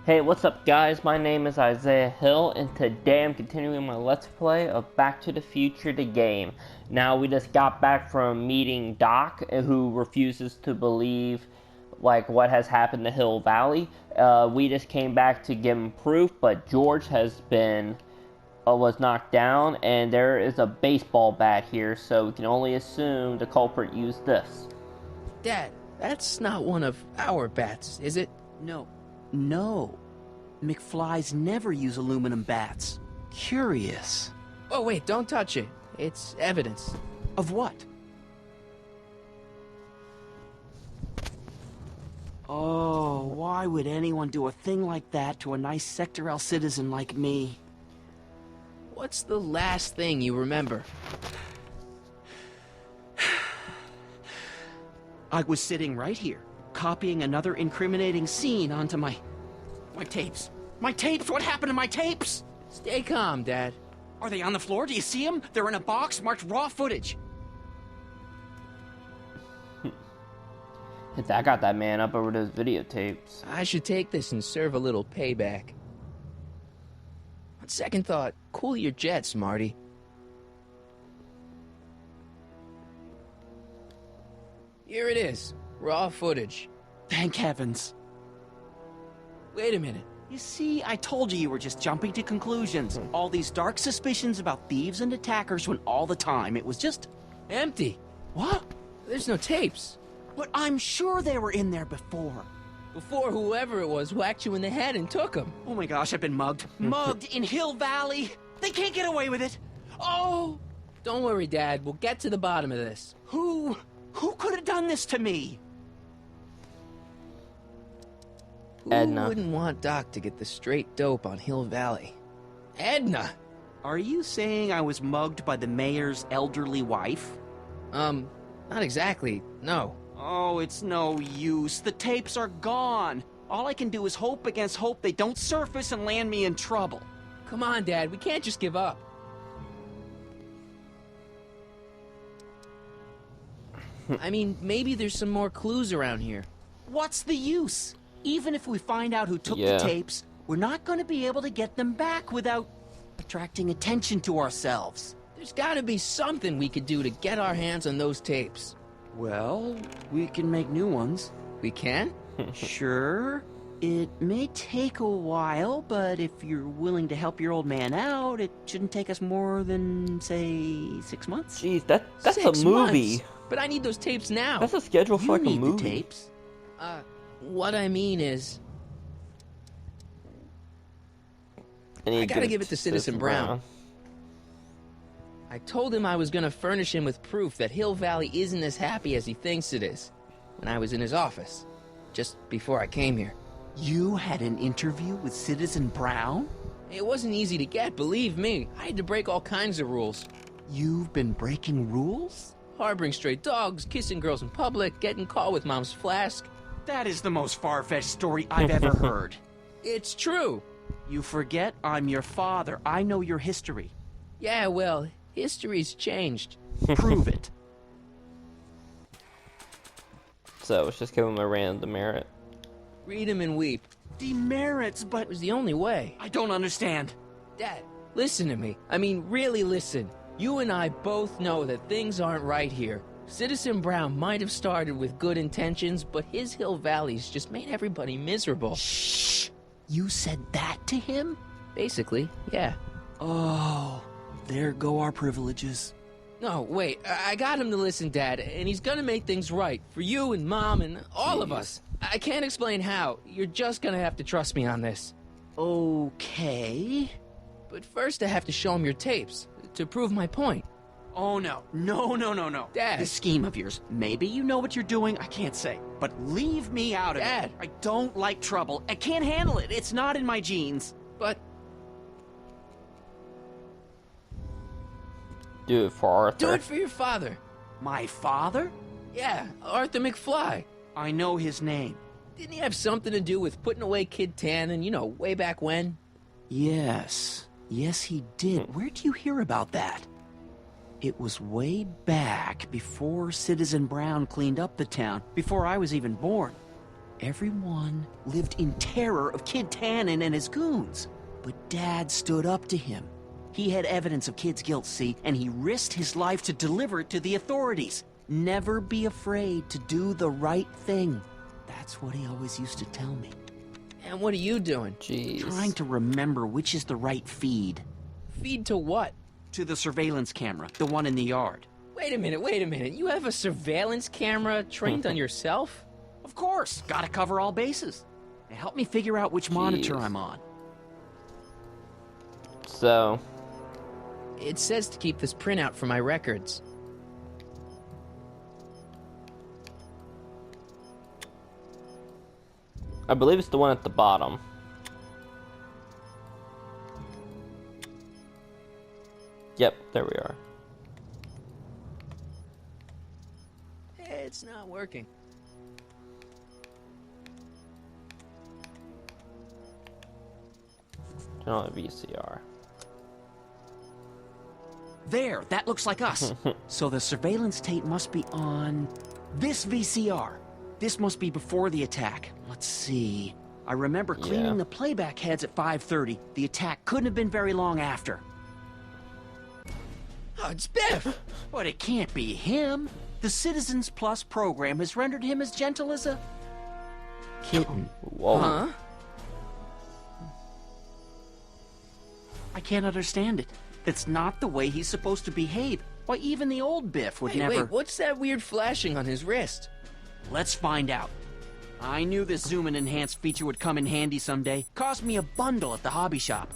Hey, what's up guys? My name is Isaiah Hill and today I'm continuing my Let's Play of Back to the Future the game. Now we just got back from meeting Doc who refuses to believe what has happened to Hill Valley. We just came back to give him proof, but George has been was knocked down and there is a baseball bat here, so we can only assume the culprit used this. Dad, that's not one of our bats, is it? No. No. McFlys never use aluminum bats. Curious. Oh, wait, don't touch it. It's evidence. Of what? Oh, why would anyone do a thing like that to a nice Sector L citizen like me? What's the last thing you remember? I was sitting right here, copying another incriminating scene onto my tapes. My tapes! What happened to my tapes? Stay calm, Dad. Are they on the floor? Do you see them? They're in a box marked raw footage. I got that man up over those videotapes. I should take this and serve a little payback. On second thought, cool your jets, Marty. Here it is. Raw footage. Thank heavens. Wait a minute. You see, I told you were just jumping to conclusions. All these dark suspicions about thieves and attackers when all the time it was just... Empty. What? There's no tapes. But I'm sure they were in there before. Before whoever it was whacked you in the head and took them. Oh my gosh, I've been mugged. Mugged in Hill Valley. They can't get away with it. Oh! Don't worry, Dad. We'll get to the bottom of this. Who could have done this to me? Edna. Who wouldn't want Doc to get the straight dope on Hill Valley? Edna! Are you saying I was mugged by the mayor's elderly wife? Not exactly, no. Oh, it's no use. The tapes are gone. All I can do is hope against hope they don't surface and land me in trouble. Come on, Dad, we can't just give up. I mean, maybe there's some more clues around here. What's the use? Even if we find out who took Yeah. the tapes, we're not going to be able to get them back without attracting attention to ourselves. There's gotta be something we could do to get our hands on those tapes. Well, we can make new ones. We can? Sure. It may take a while, but if you're willing to help your old man out, it shouldn't take us more than, say, 6 months. Jeez, that's a 6 movie. months. But I need those tapes now. That's a schedule for You like a need the movie. tapes. What I mean is, I gotta give it to Citizen Brown. I told him I was gonna furnish him with proof that Hill Valley isn't as happy as he thinks it is when I was in his office, just before I came here. You had an interview with Citizen Brown? It wasn't easy to get, believe me. I had to break all kinds of rules. You've been breaking rules? Harboring stray dogs, kissing girls in public, getting caught with Mom's flask. That is the most far-fetched story I've ever heard. It's true. You forget I'm your father. I know your history. Yeah, well, history's changed. Prove it. So let's just give him a random demerit. Read him and weep. Demerits, but It was the only way. I don't understand. Dad, listen to me. I mean, really listen. You and I both know that things aren't right here. Citizen Brown might have started with good intentions, but his Hill Valley's just made everybody miserable. Shh! You said that to him? Basically, yeah. Oh, there go our privileges. No, wait, I got him to listen, Dad, and he's gonna make things right for you and Mom and all of us. I can't explain how. You're just gonna have to trust me on this. Okay. But first I have to show him your tapes, to prove my point. Oh, no. No. Dad. This scheme of yours, maybe you know what you're doing, I can't say. But leave me out of Dad. it. I don't like trouble. I can't handle it. It's not in my genes. But Do it for Arthur. do it for your father. My father? Yeah, Arthur McFly. I know his name. Didn't he have something to do with putting away Kid Tannen, you know, way back when? Yes. Yes, he did. Where'd you hear about that? It was way back before Citizen Brown cleaned up the town, before I was even born. Everyone lived in terror of Kid Tannen and his goons. But Dad stood up to him. He had evidence of Kid's guilt, see, and he risked his life to deliver it to the authorities. Never be afraid to do the right thing. That's what he always used to tell me. And what are you doing? Jeez. Trying to remember which is the right feed. Feed to what? To the surveillance camera, the one in the yard. Wait a minute. You have a surveillance camera trained on yourself? Of course, gotta cover all bases. Now help me figure out which monitor I'm on. So, It says to keep this printout for my records. I believe it's the one at the bottom. Yep, there we are. It's not working. Turn on the VCR. There, that looks like us. So the surveillance tape must be on this VCR. This must be before the attack. Let's see. I remember cleaning the playback heads at 5:30. The attack couldn't have been very long after. Oh, it's Biff! But it can't be him. The Citizens Plus program has rendered him as gentle as a kitten. Whoa. Huh? I can't understand it. It's not the way he's supposed to behave. Why, even the old Biff would never... Wait, what's that weird flashing on his wrist? Let's find out. I knew this zoom and enhance feature would come in handy someday. Cost me a bundle at the hobby shop.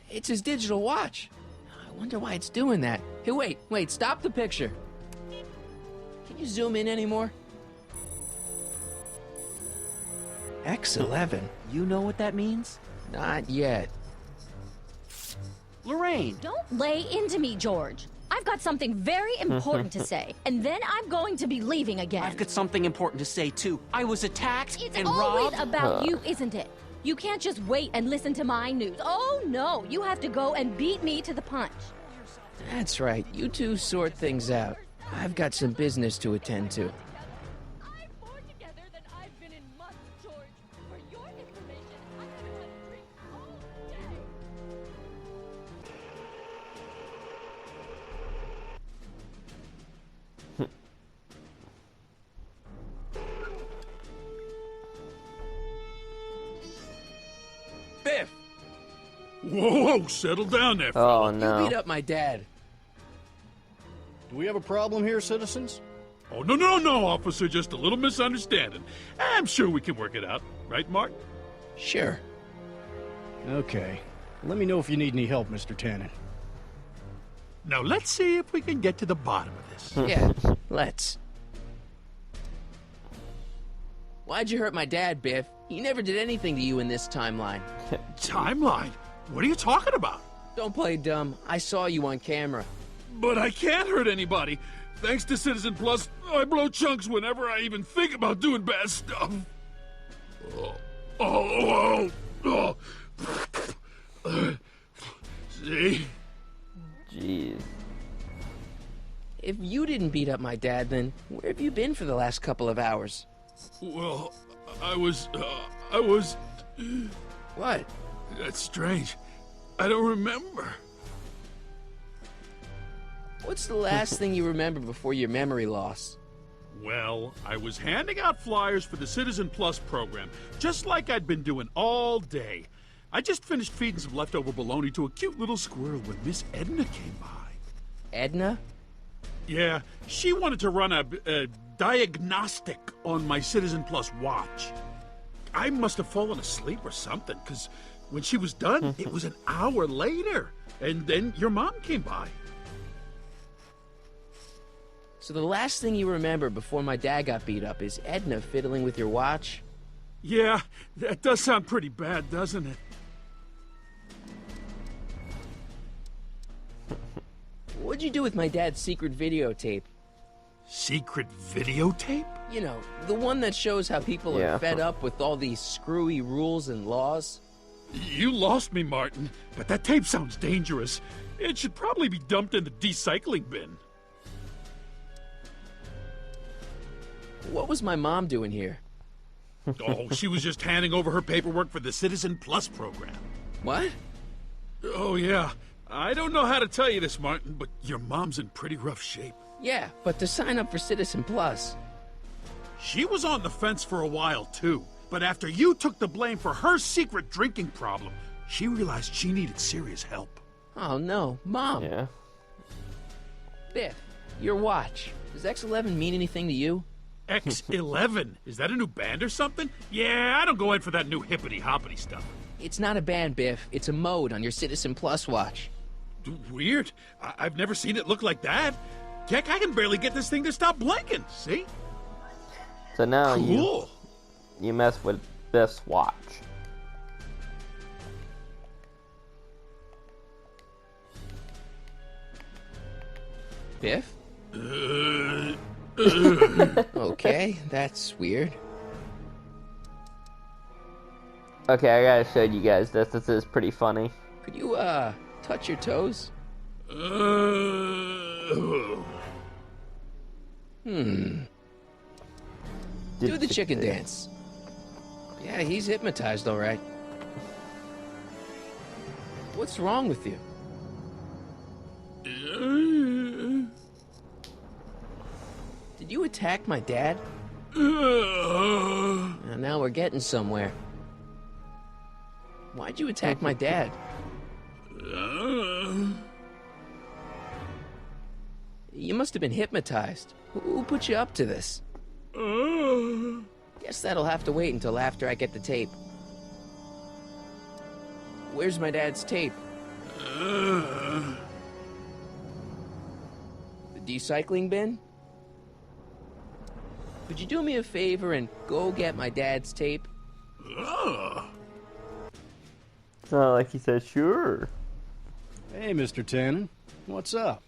It's his digital watch. I wonder why it's doing that. Hey, wait, stop the picture. Can you zoom in anymore? X11. You know what that means? Not yet. Lorraine! Don't lay into me, George. I've got something very important to say, and then I'm going to be leaving again. I've got something important to say, too. I was attacked It's and always robbed. about you, isn't it? You can't just wait and listen to my news. Oh, no. You have to go and beat me to the punch. That's right. You two sort things out. I've got some business to attend to. I'm more together than I've been in months, George. For your information, I haven't had a drink all day. Biff! Whoa, settle down there. Oh You no. beat up my dad. Do we have a problem here, citizens? Oh, no, officer. Just a little misunderstanding. I'm sure we can work it out. Right, Martin? Sure. Okay. Let me know if you need any help, Mr. Tannen. Now, let's see if we can get to the bottom of this. Yeah, let's. Why'd you hurt my dad, Biff? He never did anything to you in this timeline. Timeline? What are you talking about? Don't play dumb. I saw you on camera. But I can't hurt anybody. Thanks to Citizen Plus, I blow chunks whenever I even think about doing bad stuff. Oh. See? Jeez. If you didn't beat up my dad, then where have you been for the last couple of hours? Well, I was... What? That's strange. I don't remember. What's the last thing you remember before your memory loss? Well, I was handing out flyers for the Citizen Plus program, just like I'd been doing all day. I just finished feeding some leftover bologna to a cute little squirrel when Miss Edna came by. Edna? Yeah, she wanted to run a diagnostic on my Citizen Plus watch. I must have fallen asleep or something, because when she was done, it was an hour later. And then your mom came by. So the last thing you remember before my dad got beat up is Edna fiddling with your watch? Yeah, that does sound pretty bad, doesn't it? What'd you do with my dad's secret videotape? Secret videotape? You know, the one that shows how people Yeah. are fed up with all these screwy rules and laws? You lost me, Martin, but that tape sounds dangerous. It should probably be dumped in the recycling bin. What was my mom doing here? Oh, she was just handing over her paperwork for the Citizen Plus program. What? Oh, yeah. I don't know how to tell you this, Martin, but your mom's in pretty rough shape. Yeah, but to sign up for Citizen Plus. She was on the fence for a while, too. But after you took the blame for her secret drinking problem, she realized she needed serious help. Oh no, Mom. Yeah. Biff, your watch. Does X11 mean anything to you? X11? Is that a new band or something? Yeah, I don't go in for that new hippity-hoppity stuff. It's not a band, Biff. It's a mode on your Citizen Plus watch. Weird. I've never seen it look like that. Heck, I can barely get this thing to stop blinking, see? So now Cool. you mess with Biff's watch. Biff? Okay, that's weird. Okay, I gotta show you guys this. This is pretty funny. Could you, touch your toes? Do the chicken dance. Yeah, he's hypnotized, all right. What's wrong with you? Did you attack my dad? Now we're getting somewhere. Why'd you attack my dad? You must have been hypnotized. Who put you up to this? Guess that'll have to wait until after I get the tape. Where's my dad's tape? The recycling bin? Could you do me a favor and go get my dad's tape? It's not like he said, sure. Hey, Mr. Tannen. What's up?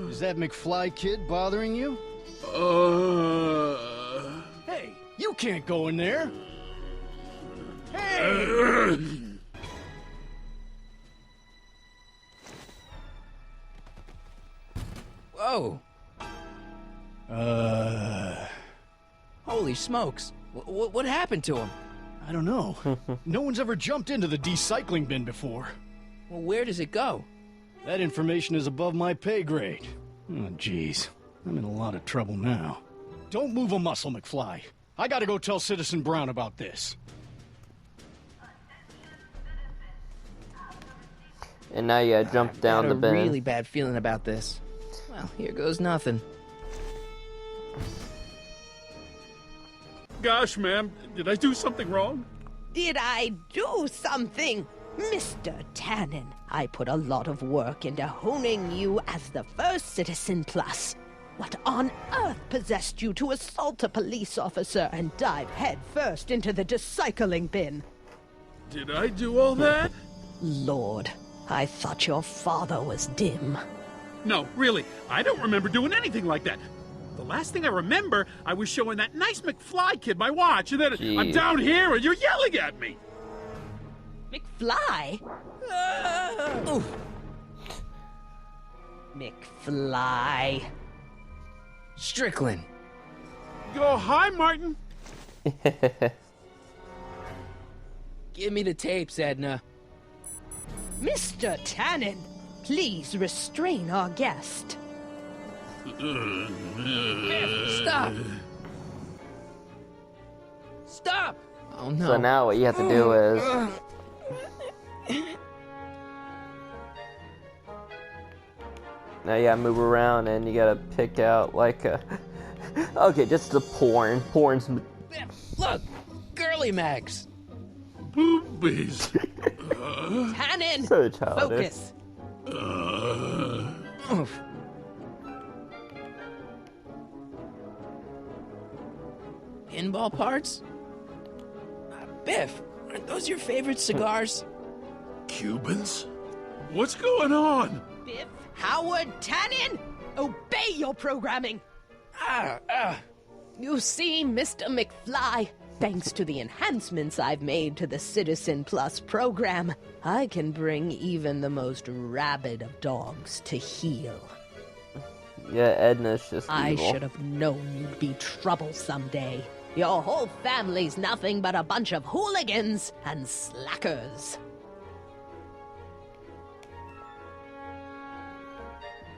Is that McFly kid bothering you? Hey, you can't go in there. Hey! Whoa! Holy smokes! What happened to him? I don't know. No one's ever jumped into the recycling bin before. Well, where does it go? That information is above my pay grade. Oh, jeez. I'm in a lot of trouble now. Don't move a muscle, McFly. I gotta go tell Citizen Brown about this. And now you gotta jump down the Got a bin. really bad feeling about this. Well, here goes nothing. Gosh, ma'am, did I do something wrong? Did I do something? Mr. Tannen, I put a lot of work into honing you as the first Citizen Plus. What on earth possessed you to assault a police officer and dive headfirst into the recycling bin? Did I do all that? Lord, I thought your father was dim. No, really, I don't remember doing anything like that. The last thing I remember, I was showing that nice McFly kid my watch, and then I'm Jeez. down here and you're yelling at me. McFly? Oof. McFly. Strickland. Oh, hi, Martin. Give me the tapes, Edna. Mr. Tannen, please restrain our guest. Stop! Stop! Oh no. So now what you have to do is... Now you gotta move around and you gotta pick out like a... Okay, just the porn. Porn's... Look! Girly mags! Boobies. Tannen, So childish. focus. Oof. Pinball parts? Biff, aren't those your favorite cigars? Cubans? What's going on? Biff Howard Tannen, obey your programming. You see, Mr. McFly, thanks to the enhancements I've made to the Citizen Plus program, I can bring even the most rabid of dogs to heel. Yeah, Edna's just I evil. should have known you'd be trouble someday. Your whole family's nothing but a bunch of hooligans and slackers.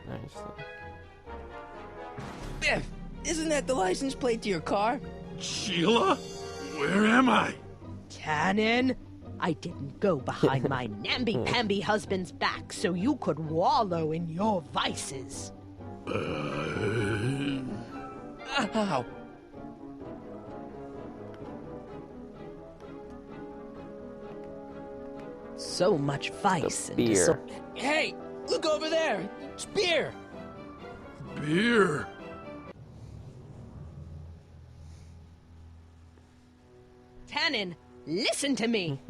Nice. Biff, isn't that the license plate to your car? Sheila? Where am I? Tannen, I didn't go behind my namby-pamby husband's back so you could wallow in your vices. Ow. So much vice and beer. disorder. Hey, look over there. It's beer. Beer. Tannen, listen to me.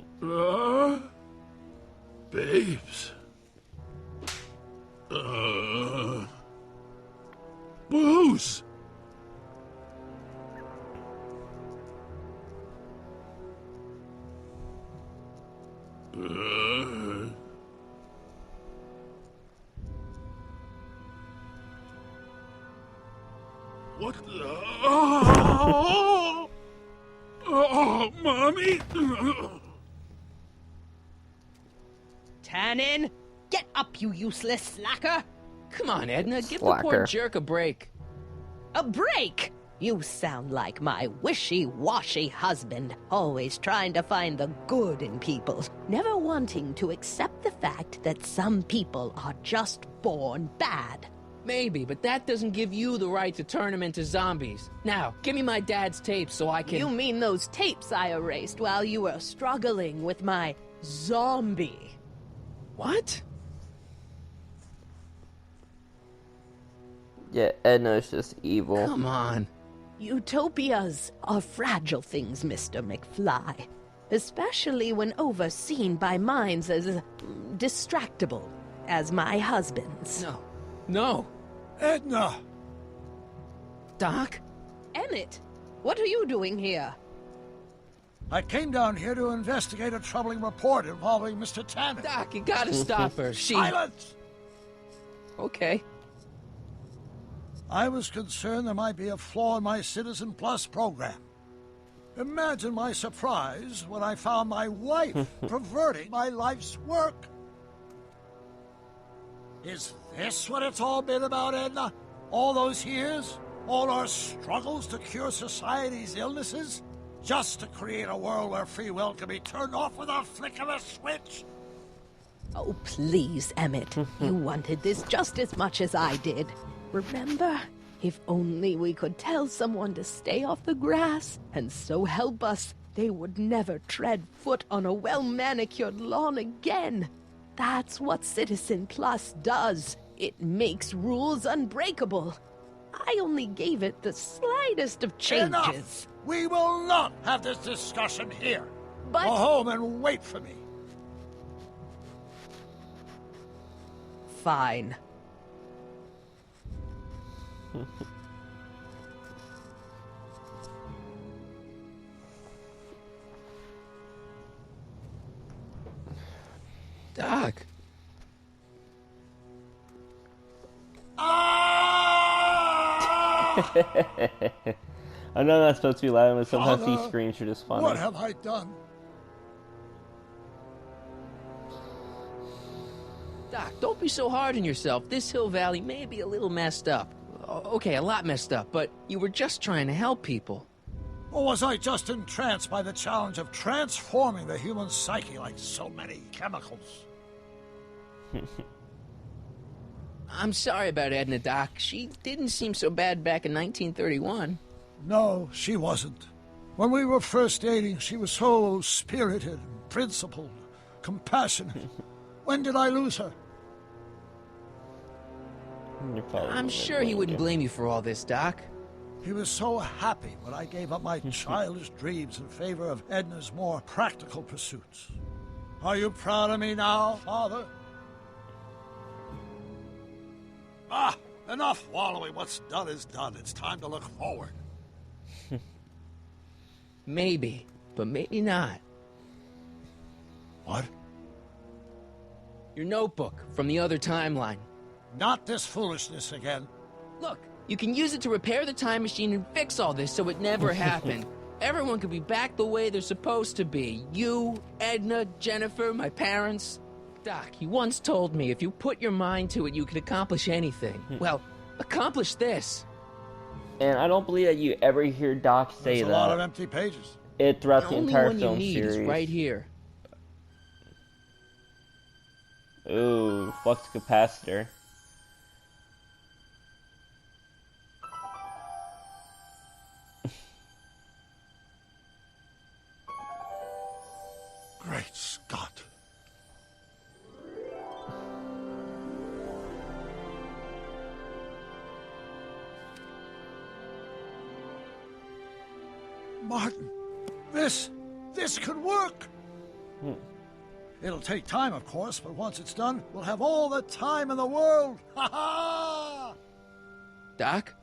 Babes. Booze. What the? Oh, Mommy! Tannen, get up, you useless slacker. Come on, Edna, give the poor Slacker. jerk a break. A break! You sound like my wishy-washy husband, always trying to find the good in people, never wanting to accept the fact that some people are just born bad. Maybe, but that doesn't give you the right to turn them into zombies. Now, give me my dad's tapes so I can... You mean those tapes I erased while you were struggling with my zombie? What? Yeah, Edna's just evil. Come on. Utopias are fragile things, Mr. McFly. Especially when overseen by minds as distractible as my husband's. No. No. Edna! Doc? Emmett, what are you doing here? I came down here to investigate a troubling report involving Mr. Tannen. Doc, you gotta stop her. She... Silence! Okay. I was concerned there might be a flaw in my Citizen Plus program. Imagine my surprise when I found my wife perverting my life's work. Is this what it's all been about, Edna? All those years? All our struggles to cure society's illnesses? Just to create a world where free will can be turned off with a flick of a switch? Oh, please, Emmett. You wanted this just as much as I did. Remember? If only we could tell someone to stay off the grass, and so help us, they would never tread foot on a well-manicured lawn again. That's what Citizen Plus does. It makes rules unbreakable. I only gave it the slightest of changes. Enough! We will not have this discussion here. But... Go home and wait for me. Fine. Doc. I know that's supposed to be loud, but sometimes Father, these screams are just funny. What have I done? Doc, don't be so hard on yourself. This Hill Valley may be a little messed up. Okay, a lot messed up, but you were just trying to help people. Or was I just entranced by the challenge of transforming the human psyche like so many chemicals? I'm sorry about Edna, Doc. She didn't seem so bad back in 1931. No, she wasn't. When we were first dating, she was so spirited, principled, compassionate. When did I lose her? I'm sure he wouldn't blame you for all this, Doc. He was so happy when I gave up my childish dreams in favor of Edna's more practical pursuits. Are you proud of me now, Father? Ah, enough wallowing. What's done is done. It's time to look forward. Maybe, but maybe not. What? Your notebook from the other timeline. Not this foolishness again. Look, you can use it to repair the time machine and fix all this so it never happened. Everyone could be back the way they're supposed to be. You, Edna, Jennifer, my parents. Doc, you once told me if you put your mind to it, you can accomplish anything. Well, accomplish this. And I don't believe that you ever hear Doc say There's that. a lot of empty pages. It throughout the only entire one you film need series. is right here. Ooh, flux capacitor. Great Scott. Martin, this could work. It'll take time, of course, but once it's done, we'll have all the time in the world. Ha ha! Doc,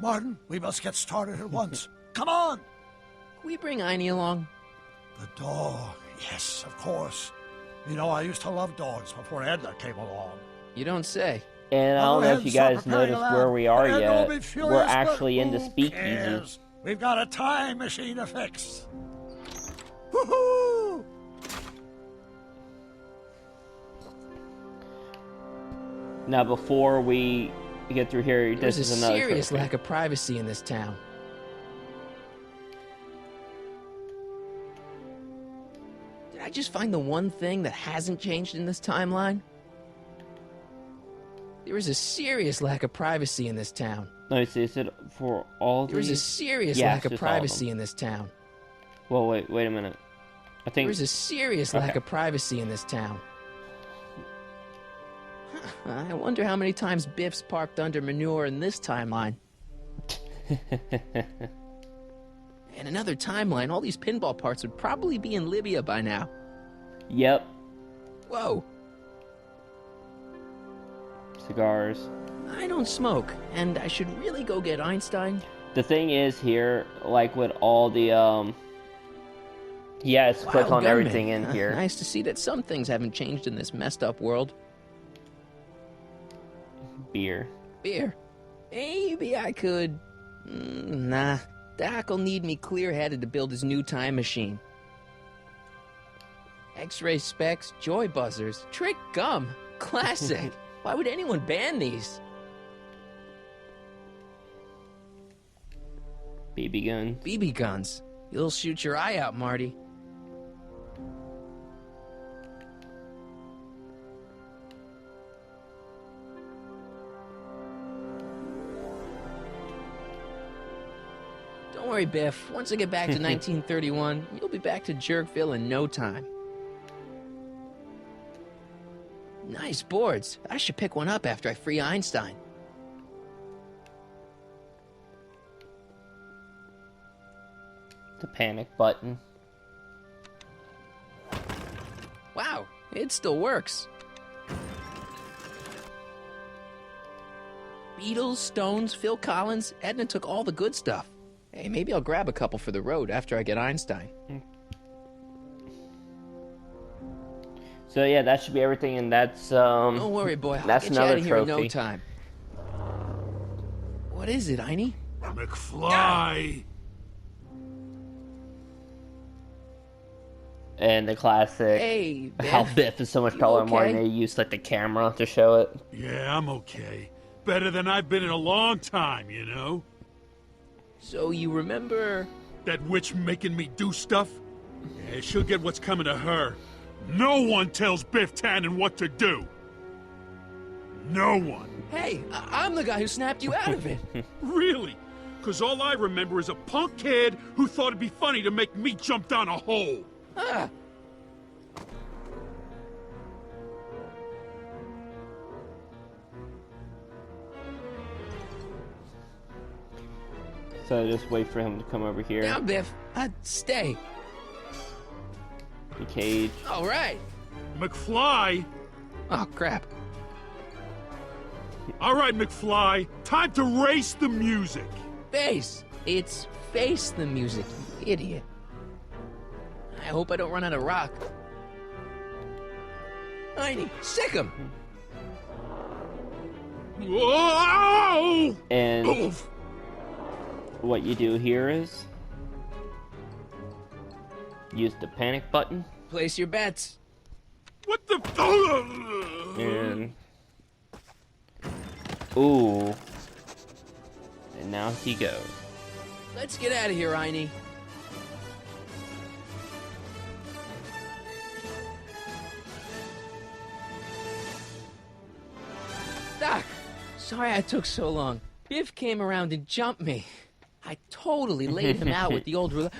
Martin, we must get started at once. Come on! can we bring Einie along? The dog, yes, of course. You know, I used to love dogs before Edna came along. You don't say. And I Well, don't go know ahead if you and start guys preparing noticed to where laugh. we are Edna will yet. be We're furious, actually but in the who speakeasy. cares? We've got a time machine to fix. Woohoo! Now, before we get through here, There's this a is another serious trophy. lack of privacy in this town. Did I just find the one thing that hasn't changed in this timeline? There is a serious lack of privacy in this town. Let me see, is it for all There is a these? serious Yeah, lack it's of just all of privacy them. in this town. Well, wait a minute. I think There is a serious lack Okay. of privacy in this town. I wonder how many times Biff's parked under manure in this timeline. In another timeline, all these pinball parts would probably be in Libya by now. Yep, Whoa, cigars. I don't smoke, and I should really go get Einstein. The thing is here, like with all the he has click Wild on gunman. everything in here. Nice to see that some things haven't changed in this messed up world. Beer. Beer. Maybe I could... nah. Doc'll need me clear-headed to build his new time machine. X-ray specs, joy buzzers, trick gum. Classic. Why would anyone ban these? BB gun. BB guns. You'll shoot your eye out, Marty. Don't worry, Biff. Once I get back to 1931, you'll be back to Jerkville in no time. Nice boards. I should pick one up after I free Einstein. The panic button. Wow, it still works. Beatles, Stones, Phil Collins, Edna took all the good stuff. Hey, maybe I'll grab a couple for the road after I get Einstein. So yeah, that should be everything, and that's Don't worry, boy. I'll that's get you out another of here in no trophy. time. What is it, Einie? McFly! And the classic. Hey, How Biff. Biff is so much You taller than Marty. okay? They used like the camera to show it. Yeah, I'm okay. Better than I've been in a long time, you know? So you remember... That witch making me do stuff? Yeah, she'll get what's coming to her. No one tells Biff Tannen what to do. No one. Hey, I'm the guy who snapped you out of it. Really? Because all I remember is a punk kid who thought it'd be funny to make me jump down a hole. Ah. So just wait for him to come over here. Down, Biff. Stay. The cage. All right. McFly? Oh, crap. All right, McFly. Time to race the music. Face. It's Face the Music, you idiot. I hope I don't run out of rock. Einie, sick him. Whoa! And Oof. what you do here is use the panic button Place your bets. What the? and ooh, and now he goes. Let's get out of here, Einie. Doc, sorry I took so long. Biff came around and jumped me. I totally laid him out with the old ruler.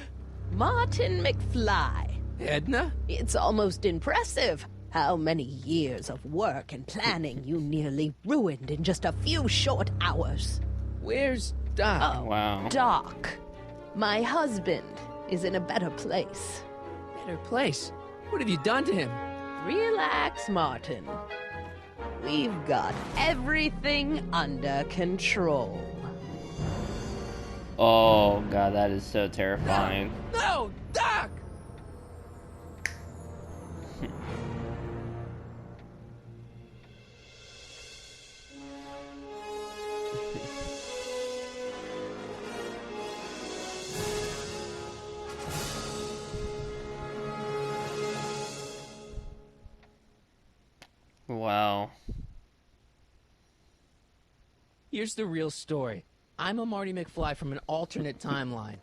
Martin McFly. Edna? It's almost impressive how many years of work and planning you nearly ruined in just a few short hours. Where's Doc? Oh, Wow. Doc, my husband is in a better place. Better place. What have you done to him? Relax, Martin. We've got everything under control. Oh god, that is so terrifying. No, Doc! Wow. Here's the real story. I'm a Marty McFly from an alternate timeline.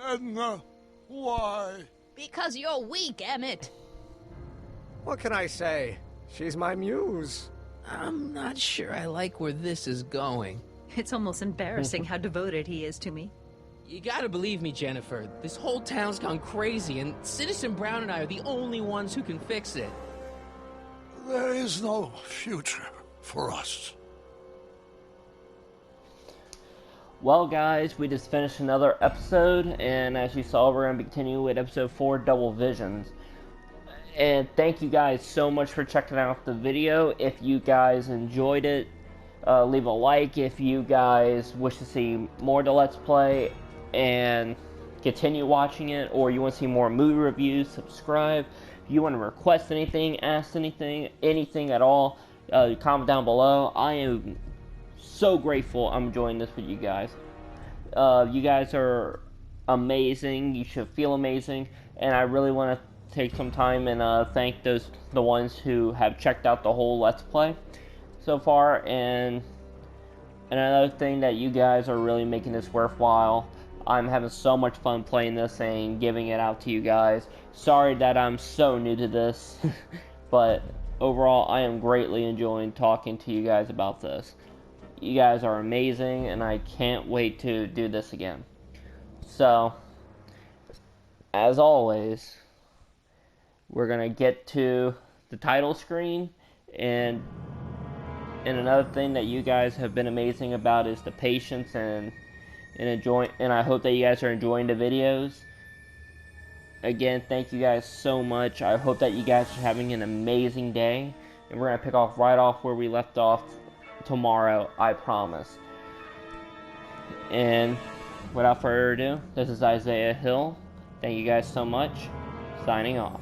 Edna, why? Because you're weak, Emmett. What can I say? She's my muse. I'm not sure I like where this is going. It's almost embarrassing how devoted he is to me. You gotta believe me, Jennifer. This whole town's gone crazy, and Citizen Brown and I are the only ones who can fix it. There is no future for us. Well, guys, we just finished another episode, and as you saw, we're going to be continuing with episode 4, Double Visions. And thank you guys so much for checking out the video. If you guys enjoyed it, leave a like. If you guys wish to see more to Let's Play and continue watching it, or you want to see more movie reviews, subscribe. If you want to request anything, ask anything, anything at all, comment down below. I am so grateful I'm enjoying this with you guys. You guys are amazing. You should feel amazing, and I really want to take some time and thank the ones who have checked out the whole Let's Play so far. And another thing, that you guys are really making this worthwhile. I'm having so much fun playing this and giving it out to you guys. Sorry that I'm so new to this, but overall I am greatly enjoying talking to you guys about this. You guys are amazing, and I can't wait to do this again. So, as always, we're going to get to the title screen, and another thing that you guys have been amazing about is the patience and I hope that you guys are enjoying the videos. Again, thank you guys so much. I hope that you guys are having an amazing day, and we're going to pick off right off where we left off tomorrow, I promise. And without further ado, this is Isaiah Hill. Thank you guys so much. Signing off.